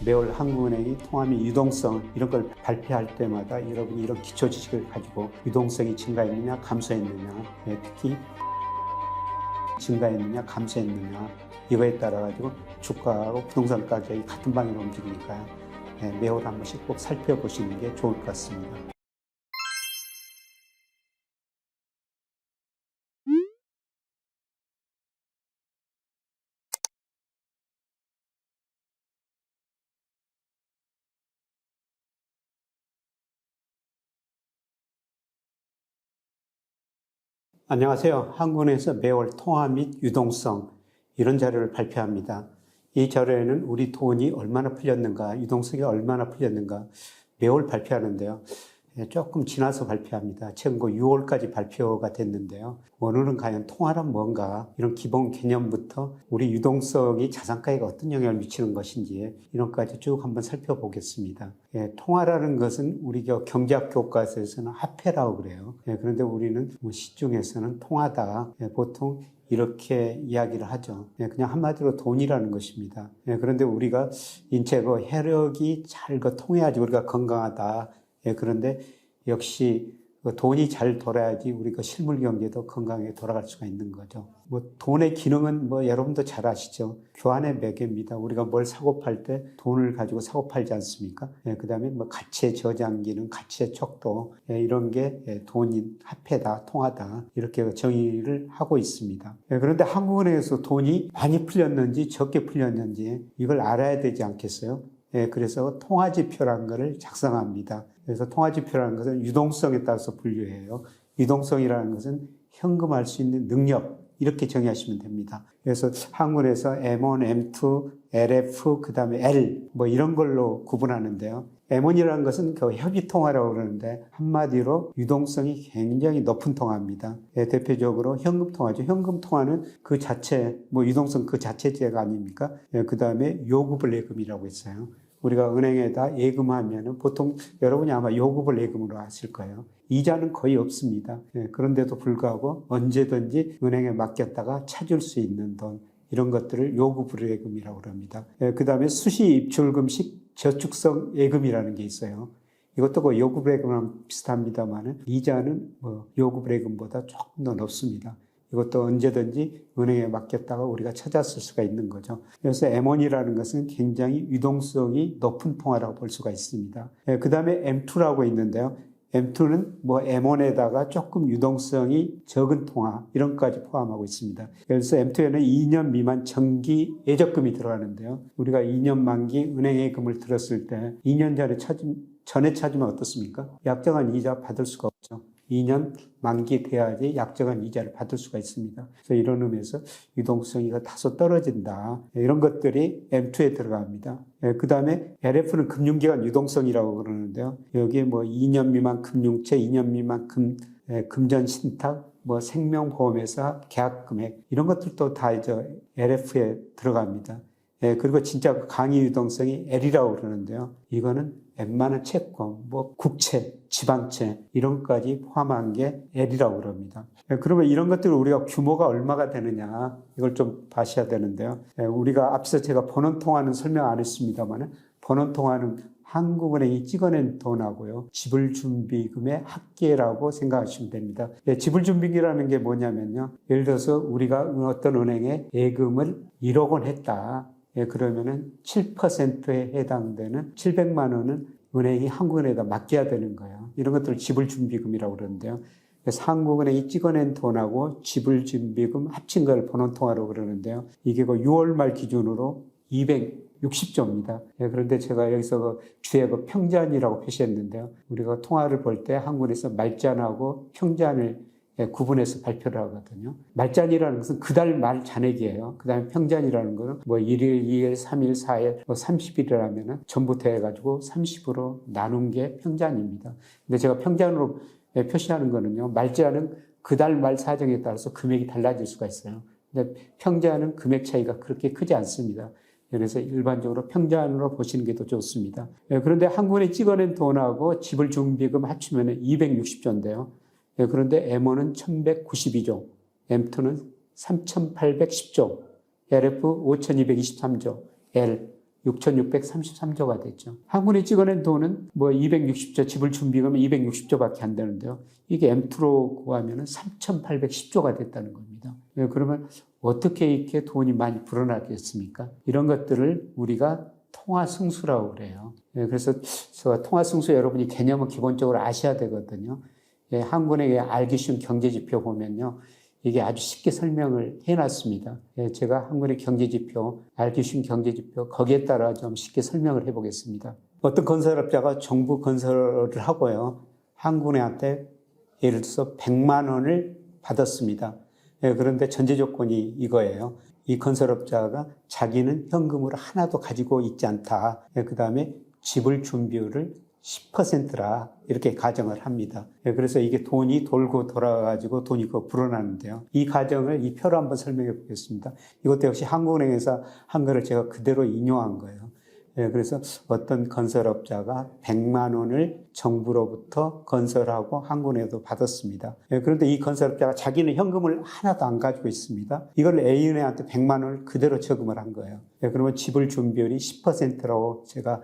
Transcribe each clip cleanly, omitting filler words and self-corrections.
매월 한국은행이 통화 및 유동성 이런 걸 발표할 때마다 여러분이 이런 기초 지식을 가지고 유동성이 증가했느냐 감소했느냐, 특히 증가했느냐 감소했느냐 이거에 따라 가지고 주가하고 부동산 가격이 같은 방향으로 움직이니까요. 매월 한 번씩 꼭 살펴보시는 게 좋을 것 같습니다. 안녕하세요. 한국은행에서 매월 통화 및 유동성 이런 자료를 발표합니다. 이 자료에는 우리 돈이 얼마나 풀렸는가, 유동성이 얼마나 풀렸는가 매월 발표하는데요. 조금 지나서 발표합니다. 최근 6월까지 발표가 됐는데요. 오늘은 과연 통화란 뭔가 이런 기본 개념부터 우리 유동성이 자산가액에 어떤 영향을 미치는 것인지 이런 것까지 쭉 한번 살펴보겠습니다. 통화라는 것은 우리 경제학 교과서에서는 화폐라고 그래요. 그런데 우리는 시중에서는 통화다. 보통 이렇게 이야기를 하죠. 그냥 한마디로 돈이라는 것입니다. 그런데 우리가 인체 혈액이 잘 통해야지 우리가 건강하다. 그런데 역시 돈이 잘 돌아야지 우리가 실물 경제도 건강하게 돌아갈 수가 있는 거죠. 돈의 기능은 여러분도 잘 아시죠? 교환의 매개입니다. 우리가 뭘 사고 팔 때 돈을 가지고 사고 팔지 않습니까? 그 다음에 가치의 저장 기능, 가치의 척도 이런 게 돈이 화폐다, 통화다 이렇게 정의를 하고 있습니다. 그런데 한국은행에서 돈이 많이 풀렸는지 적게 풀렸는지 이걸 알아야 되지 않겠어요? 그래서 통화지표라는 것을 작성합니다. 그래서 통화지표라는 것은 유동성에 따라서 분류해요. 유동성이라는 것은 현금할 수 있는 능력 이렇게 정의하시면 됩니다. 그래서 한국에서 M1, M2, LF, 그 다음에 L 이런 걸로 구분하는데요. M1이라는 것은 협의통화라고 그러는데 한마디로 유동성이 굉장히 높은 통화입니다. 대표적으로 현금통화죠. 현금통화는 그 자체, 유동성 그 자체제가 아닙니까? 그 다음에 요구불 예금이라고 했어요. 우리가 은행에다 예금하면은 보통 여러분이 아마 요구불 예금으로 하실 거예요. 이자는 거의 없습니다. 그런데도 불구하고 언제든지 은행에 맡겼다가 찾을 수 있는 돈, 이런 것들을 요구불 예금이라고 합니다. 그 다음에 수시 입출금식 저축성 예금이라는 게 있어요. 이것도 요구불 예금이랑 비슷합니다만은 이자는 요구불 예금보다 조금 더 높습니다. 이것도 언제든지 은행에 맡겼다가 우리가 찾았을 수가 있는 거죠. 그래서 M1이라는 것은 굉장히 유동성이 높은 통화라고 볼 수가 있습니다. 그 다음에 M2라고 있는데요. M2는 M1에다가 조금 유동성이 적은 통화 이런 것까지 포함하고 있습니다. 그래서 M2에는 2년 미만 정기 예적금이 들어가는데요. 우리가 2년 만기 은행 예금을 들었을 때 2년 전에 찾으면 어떻습니까? 약정한 이자 받을 수가 없죠. 2년 만기 돼야지 약정한 이자를 받을 수가 있습니다. 그래서 이런 의미에서 유동성이 다소 떨어진다. 이런 것들이 M2에 들어갑니다. 그 다음에 LF는 금융기관 유동성이라고 그러는데요. 여기에 2년 미만 금융채, 2년 미만 금전신탁, 생명보험회사, 계약금액 이런 것들도 다 이제 LF에 들어갑니다. 그리고 진짜 강의 유동성이 L이라고 그러는데요. 이거는 웬만한 채권, 국채, 지방채 이런 것까지 포함한 게 L이라고 그럽니다. 그러면 이런 것들을 우리가 규모가 얼마가 되느냐 이걸 좀 봐셔야 되는데요. 우리가 앞서 제가 번원통화는 설명 안 했습니다만 번원통화는 한국은행이 찍어낸 돈하고요. 지불준비금의 합계라고 생각하시면 됩니다. 지불준비금이라는 게 뭐냐면요. 예를 들어서 우리가 어떤 은행에 예금을 1억 원 했다. 그러면은 7%에 해당되는 700만 원은 은행이 한국은행에다 맡겨야 되는 거예요. 이런 것들을 지불준비금이라고 그러는데요. 그래서 한국은행이 찍어낸 돈하고 지불준비금 합친 걸 번원통화라고 그러는데요. 이게 6월 말 기준으로 260조입니다. 그런데 제가 여기서 뒤에 평잔이라고 표시했는데요. 우리가 통화를 볼 때 한국에서 말잔하고 평잔을 구분해서 발표를 하거든요. 말잔이라는 것은 그달 말 잔액이에요. 그 다음에 평잔이라는 것은 1일, 2일, 3일, 4일, 30일이라면 전부 더해가지고 30으로 나눈 게 평잔입니다. 근데 제가 평잔으로 표시하는 거는요. 말잔은 그달 말 사정에 따라서 금액이 달라질 수가 있어요. 근데 평잔은 금액 차이가 그렇게 크지 않습니다. 그래서 일반적으로 평잔으로 보시는 게 더 좋습니다. 그런데 한국은행이 찍어낸 돈하고 지불준비금 합치면 260조인데요. 그런데 M1은 1192조, M2는 3810조, LF 5223조, L 6,633조가 됐죠. 한군이 찍어낸 돈은 뭐 260조, 지불 준비금은 260조밖에 안 되는데요. 이게 M2로 구하면 3,810조가 됐다는 겁니다. 그러면 어떻게 이렇게 돈이 많이 불어나겠습니까? 이런 것들을 우리가 통화승수라고 그래요. 그래서 통화승수 여러분이 개념은 기본적으로 아셔야 되거든요. 한군에게 알기 쉬운 경제지표 보면요. 이게 아주 쉽게 설명을 해놨습니다. 제가 한군의 경제지표, 알기 쉬운 경제지표, 거기에 따라 좀 쉽게 설명을 해보겠습니다. 어떤 건설업자가 정부 건설을 하고요. 한군한테 예를 들어서 100만 원을 받았습니다. 그런데 전제 조건이 이거예요. 이 건설업자가 자기는 현금으로 하나도 가지고 있지 않다. 그 다음에 지불 준비율을 10%라 이렇게 가정을 합니다. 그래서 이게 돈이 돌고 돌아가지고 돈이 불어나는데요. 이 가정을 이 표로 한번 설명해 보겠습니다. 이것도 역시 한국은행에서 한 거를 제가 그대로 인용한 거예요. 그래서 어떤 건설업자가 100만 원을 정부로부터 건설하고 한국은행에도 받았습니다. 그런데 이 건설업자가 자기는 현금을 하나도 안 가지고 있습니다. 이걸 A은행한테 100만 원을 그대로 저금을 한 거예요. 그러면 지불 준비율이 10%라고 제가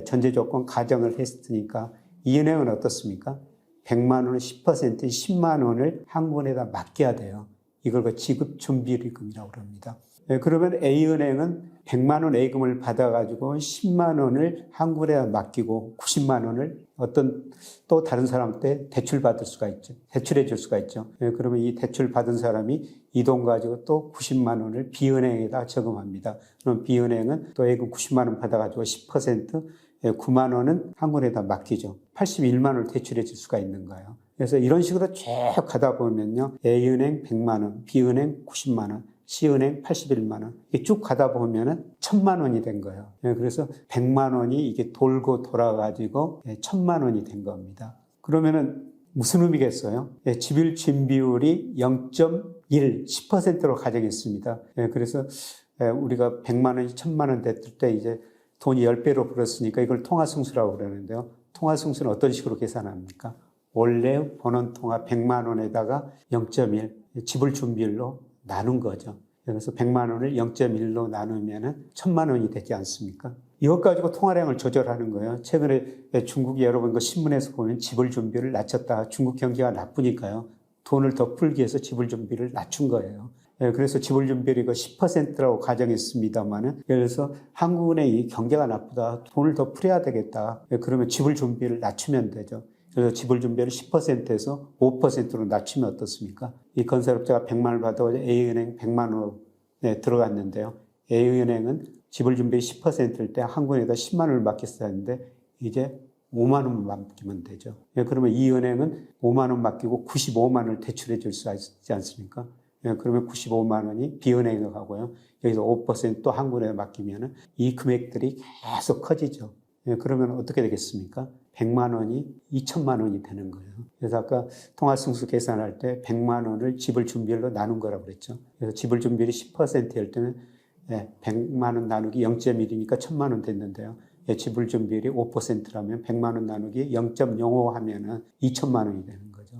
전제 조건 가정을 했으니까 이 은행은 어떻습니까? 100만 원은 10%, 10만 원을 한국은행에다 맡겨야 돼요. 이걸 지급 준비금이라고 합니다. 그러면 A은행은 100만 원 A금을 받아가지고 10만 원을 한국은행에 맡기고 90만 원을 어떤 또 다른 사람한테 대출받을 수가 있죠. 대출해 줄 수가 있죠. 그러면 이 대출 받은 사람이 이 돈 가지고 또 90만 원을 B은행에다 저금합니다. 그럼 B은행은 또 A금 90만 원 받아가지고 10% 9만 원은 한국은행에다 맡기죠. 81만 원을 대출해 줄 수가 있는 거예요. 그래서 이런 식으로 쭉 가다 보면요. A은행 100만 원, B은행 90만 원, C은행 81만 원. 이게 쭉 가다 보면은 1,000만 원이 된 거예요. 그래서 100만 원이 이게 돌고 돌아가지고 1,000만 원이 된 겁니다. 그러면은 무슨 의미겠어요? 지불 준비율이 0.1, 10%로 가정했습니다. 그래서 우리가 100만 원이 1,000만 원 됐을 때 이제 돈이 10배로 불었으니까 이걸 통화승수라고 그러는데요. 통화승수는 어떤 식으로 계산합니까? 원래 버는 통화 100만 원에다가 0.1, 지불 준비율로 나눈 거죠. 그래서 100만 원을 0.1로 나누면 1,000만 원이 되지 않습니까? 이것 가지고 통화량을 조절하는 거예요. 최근에 중국이 여러분 그 신문에서 보면 지불 준비를 낮췄다. 중국 경기가 나쁘니까요. 돈을 더 풀기 위해서 지불 준비를 낮춘 거예요. 그래서 지불 준비율이 10%라고 가정했습니다만은, 그래서 한국은행이 경제가 나쁘다. 돈을 더 풀어야 되겠다. 그러면 지불 준비를 낮추면 되죠. 그래서 지불 준비를 10%에서 5%로 낮추면 어떻습니까? 이 건설업자가 100만 원을 받아서 A은행 100만 원에 들어갔는데요. A은행은 지불 준비 10%일 때 한국은행에다 10만 원을 맡겼어야 했는데 이제 5만 원만 맡기면 되죠. 그러면 이 은행은 5만 원 맡기고 95만 원을 대출해 줄 수 있지 않습니까? 그러면 95만 원이 B은행에 가고요. 여기서 5% 또 한국은행에 맡기면 이 금액들이 계속 커지죠. 그러면 어떻게 되겠습니까? 100만 원이 2천만 원이 되는 거예요. 그래서 아까 통화승수 계산할 때 100만 원을 지불 준비율로 나눈 거라고 그랬죠. 그래서 지불 준비율이 10%일 때는 100만 원 나누기 0.1이니까 1,000만 원 됐는데요. 지불 준비율이 5%라면 100만 원 나누기 0.05 하면은 2천만 원이 되는 거죠.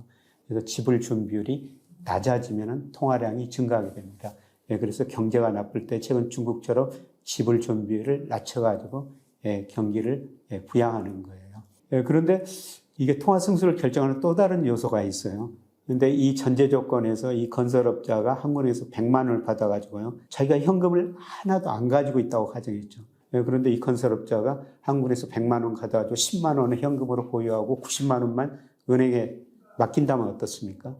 그래서 지불 준비율이 낮아지면은 통화량이 증가하게 됩니다. 그래서 경제가 나쁠 때 최근 중국처럼 지불 준비율을 낮춰가지고 경기를 부양하는 거예요. 그런데 이게 통화 승수를 결정하는 또 다른 요소가 있어요. 그런데 이 전제 조건에서 이 건설업자가 한국은행에서 100만 원을 받아가지고요. 자기가 현금을 하나도 안 가지고 있다고 가정했죠. 그런데 이 건설업자가 한국은행에서 100만 원 가져가지고 10만 원을 현금으로 보유하고 90만 원만 은행에 맡긴다면 어떻습니까?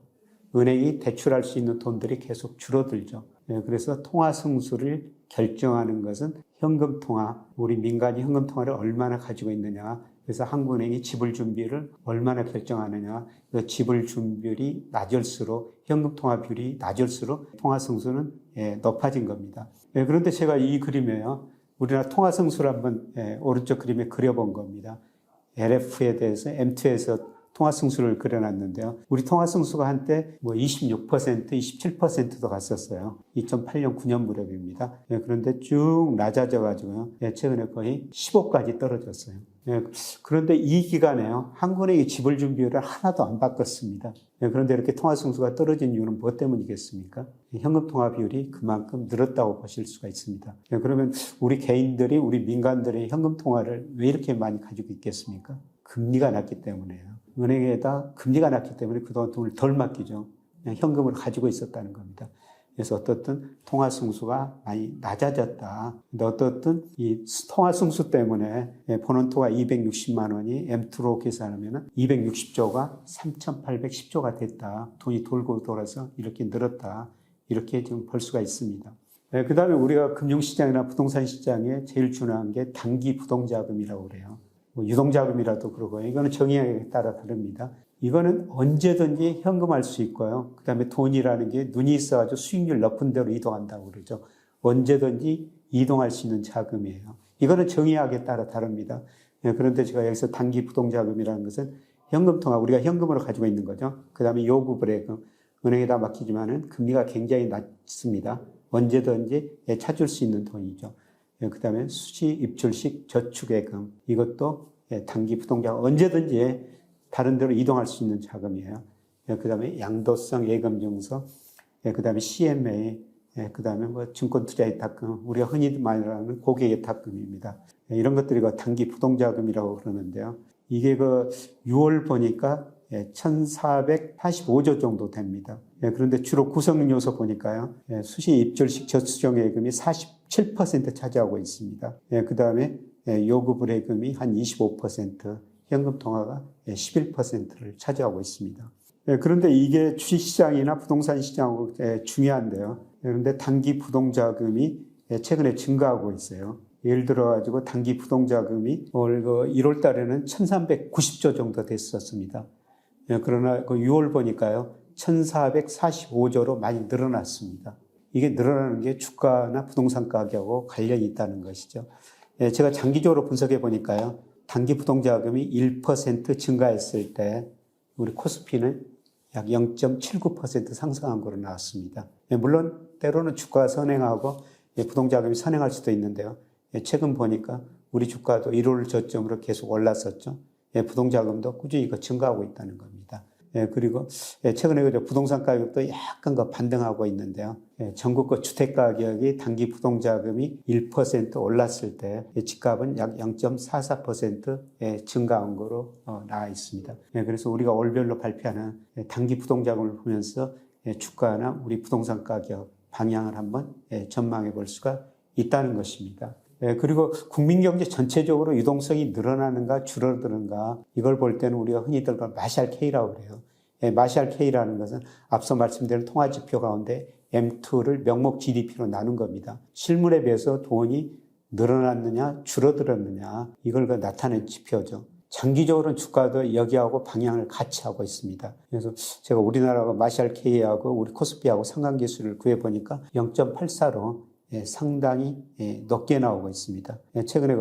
은행이 대출할 수 있는 돈들이 계속 줄어들죠. 그래서 통화 승수를 결정하는 것은 현금 통화, 우리 민간이 현금 통화를 얼마나 가지고 있느냐. 그래서 한국은행이 지불 준비를 얼마나 결정하느냐. 그래서 지불 준비율이 낮을수록 현금 통화 비율이 낮을수록 통화 승수는 높아진 겁니다. 그런데 제가 이 그림에요. 우리나라 통화 승수를 한번 오른쪽 그림에 그려본 겁니다. LF에 대해서 M2에서 통화 승수를 그려놨는데요. 우리 통화 승수가 한때 뭐 26%, 27%도 갔었어요. 2008년, 9년 무렵입니다. 그런데 쭉 낮아져가지고요. 최근에 거의 15까지 떨어졌어요. 그런데 이 기간에요. 한국은행이 지불 준비율을 하나도 안 바꿨습니다. 그런데 이렇게 통화 승수가 떨어진 이유는 무엇 때문이겠습니까? 현금 통화 비율이 그만큼 늘었다고 보실 수가 있습니다. 그러면 우리 개인들이, 우리 민간들이 현금 통화를 왜 이렇게 많이 가지고 있겠습니까? 금리가 낮기 때문에요. 은행에다 금리가 낮기 때문에 그동안 돈을 덜 맡기죠. 그냥 현금을 가지고 있었다는 겁니다. 그래서 어떻든 통화 승수가 많이 낮아졌다. 근데 어떻든 이 통화 승수 때문에 본원 통화 260만 원이 M2로 계산하면 260조가 3,810조가 됐다. 돈이 돌고 돌아서 이렇게 늘었다. 이렇게 지금 볼 수가 있습니다. 그 다음에 우리가 금융시장이나 부동산 시장에 제일 중요한 게 단기 부동자금이라고 그래요. 뭐 유동자금이라도 그러고요. 이거는 정의에 따라 다릅니다. 이거는 언제든지 현금할 수 있고요. 그 다음에 돈이라는 게 눈이 있어가지고 수익률 높은 데로 이동한다고 그러죠. 언제든지 이동할 수 있는 자금이에요. 이거는 정의학에 따라 다릅니다. 그런데 제가 여기서 단기 부동자금이라는 것은 현금통화, 우리가 현금으로 가지고 있는 거죠. 그 다음에 요구불예금, 은행에다 맡기지만은 금리가 굉장히 낮습니다. 언제든지 찾을 수 있는 돈이죠. 그 다음에 수시 입출식 저축예금, 이것도 단기 부동자금, 언제든지 다른 데로 이동할 수 있는 자금이에요. 그 다음에 양도성 예금 증서, 그 다음에 CMA, 그 다음에 뭐 증권투자예탁금, 우리가 흔히 말하는 고객예탁금입니다. 이런 것들이 단기 부동자금이라고 그러는데요. 이게 6월 보니까 1,485조 정도 됩니다. 그런데 주로 구성 요소 보니까요. 수시 입출식 저축예금이 47% 차지하고 있습니다. 그 다음에 요구불예금이 한 25%, 현금 통화가 11%를 차지하고 있습니다. 그런데 이게 주식시장이나 부동산 시장하고 중요한데요. 그런데 단기 부동자금이 최근에 증가하고 있어요. 예를 들어가지고 단기 부동자금이 올 1월 달에는 1,390조 정도 됐었습니다. 그러나 6월 보니까요, 1,445조로 많이 늘어났습니다. 이게 늘어나는 게 주가나 부동산 가격하고 관련이 있다는 것이죠. 제가 장기적으로 분석해 보니까요, 단기 부동자금이 1% 증가했을 때 우리 코스피는 약 0.79% 상승한 거로 나왔습니다. 물론 때로는 주가가 선행하고 부동자금이 선행할 수도 있는데요. 최근 보니까 우리 주가도 1월 저점으로 계속 올랐었죠. 부동자금도 꾸준히 증가하고 있다는 겁니다. 그리고 최근에 부동산 가격도 약간 반등하고 있는데요. 전국 주택 가격이 단기 부동자금이 1% 올랐을 때 집값은 약 0.44% 증가한 거로 나와 있습니다. 그래서 우리가 월별로 발표하는 단기 부동자금을 보면서 주가나 우리 부동산 가격 방향을 한번 전망해 볼 수가 있다는 것입니다. 그리고 국민경제 전체적으로 유동성이 늘어나는가 줄어드는가, 이걸 볼 때는 우리가 흔히들 마샬 K라고 그래요. 마샬 K라는 것은 앞서 말씀드린 통화지표 가운데 M2를 명목 GDP로 나눈 겁니다. 실물에 비해서 돈이 늘어났느냐 줄어들었느냐, 이걸 나타낸 지표죠. 장기적으로는 주가도 여기하고 방향을 같이 하고 있습니다. 그래서 제가 우리나라가 마샬 K하고 우리 코스피하고 상관계수를 구해보니까 0.84로 상당히 높게 나오고 있습니다. 최근에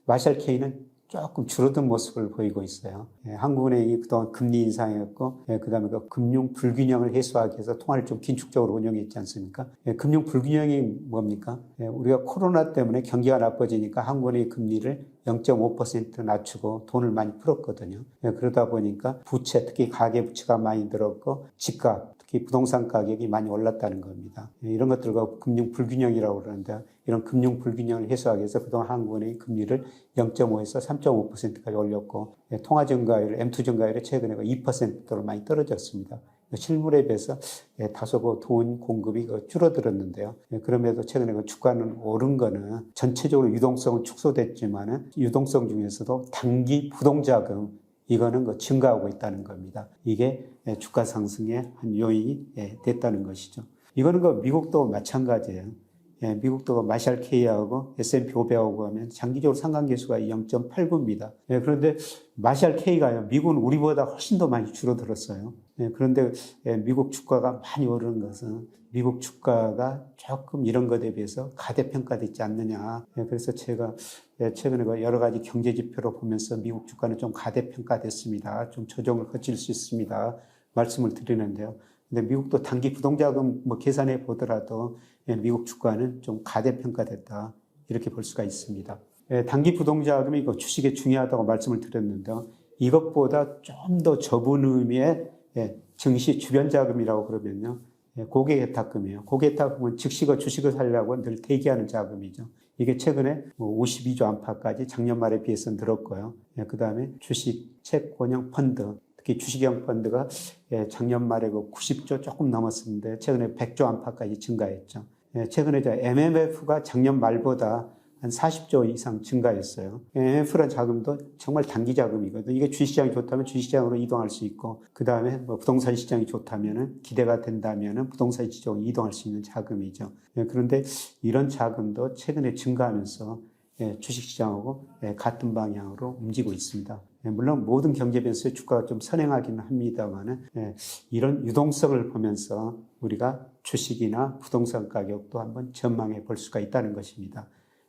마샬 K는 조금 줄어든 모습을 보이고 있어요. 한국은행이 그동안 금리 인상했고, 그 다음에 금융 불균형을 해소하기 위해서 통화를 좀 긴축적으로 운영했지 않습니까? 금융 불균형이 뭡니까? 우리가 코로나 때문에 경기가 나빠지니까 한국은행이 금리를 0.5% 낮추고 돈을 많이 풀었거든요. 그러다 보니까 부채, 특히 가계부채가 많이 늘었고, 집값, 특히 부동산 가격이 많이 올랐다는 겁니다. 이런 것들과 금융 불균형이라고 그러는데, 이런 금융 불균형을 해소하기 위해서 그동안 한국은행이 금리를 0.5에서 3.5%까지 올렸고, 통화 증가율, M2 증가율이 최근에 2%로 많이 떨어졌습니다. 실물에 비해서 다소 돈 공급이 줄어들었는데요. 그럼에도 최근에 주가는 오른 거는 전체적으로 유동성은 축소됐지만은 유동성 중에서도 단기 부동자금, 이거는 증가하고 있다는 겁니다. 이게 주가 상승의 한 요인이 됐다는 것이죠. 이거는 미국도 마찬가지예요. 미국도 마샬 K하고 S&P 500하고 하면 장기적으로 상관계수가 0.89입니다. 그런데 마샬 K가요, 미국은 우리보다 훨씬 더 많이 줄어들었어요. 그런데 미국 주가가 많이 오르는 것은 미국 주가가 조금 이런 것에 비해서 가대평가되지 않느냐. 그래서 제가 최근에 여러 가지 경제 지표로 보면서 미국 주가는 좀 가대평가됐습니다. 좀 조정을 거칠 수 있습니다. 말씀을 드리는데요. 근데 미국도 단기 부동자금 계산해 보더라도 미국 주가는 좀 가대평가됐다. 이렇게 볼 수가 있습니다. 단기 부동자금이 주식에 중요하다고 말씀을 드렸는데요. 이것보다 좀 더 좁은 의미의 증시 주변 자금이라고 그러면요. 고객예탁금이에요. 고객예탁금은 즉시가 주식을 사려고 늘 대기하는 자금이죠. 이게 최근에 52조 안팎까지 작년 말에 비해서 늘었고요. 그 다음에 주식, 채권형 펀드, 특히 주식형 펀드가 작년 말에 90조 조금 넘었었는데 최근에 100조 안팎까지 증가했죠. 최근에 MMF가 작년 말보다 한 40조 이상 증가했어요. MMF란 자금도 정말 단기 자금이거든요. 이게 주식시장이 좋다면 주식시장으로 이동할 수 있고, 그 다음에 부동산 시장이 좋다면 기대가 된다면 부동산 시장으로 이동할 수 있는 자금이죠. 그런데 이런 자금도 최근에 증가하면서 주식시장하고 같은 방향으로 움직이고 있습니다. 물론 모든 경제 변수의 주가가 좀 선행하기는 합니다만 이런 유동성을 보면서 우리가 주식이나 부동산 가격도 한번 전망해 볼 수가 있다는 것입니다.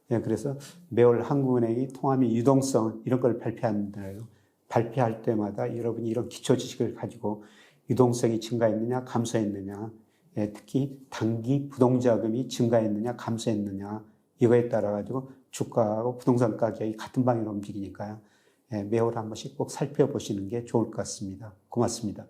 그래서 매월 한국은행이 통화및 유동성 이런 걸 발표하는데요. 발표할 때마다 여러분이 이런 기초 지식을 가지고 유동성이 증가했느냐 감소했느냐, 특히 단기 부동자금이 증가했느냐 감소했느냐, 이거에 따라 가지고 주가하고 부동산 가격이 같은 방향으로 움직이니까요. 매월 한 번씩 꼭 살펴보시는 게 좋을 것 같습니다. 고맙습니다.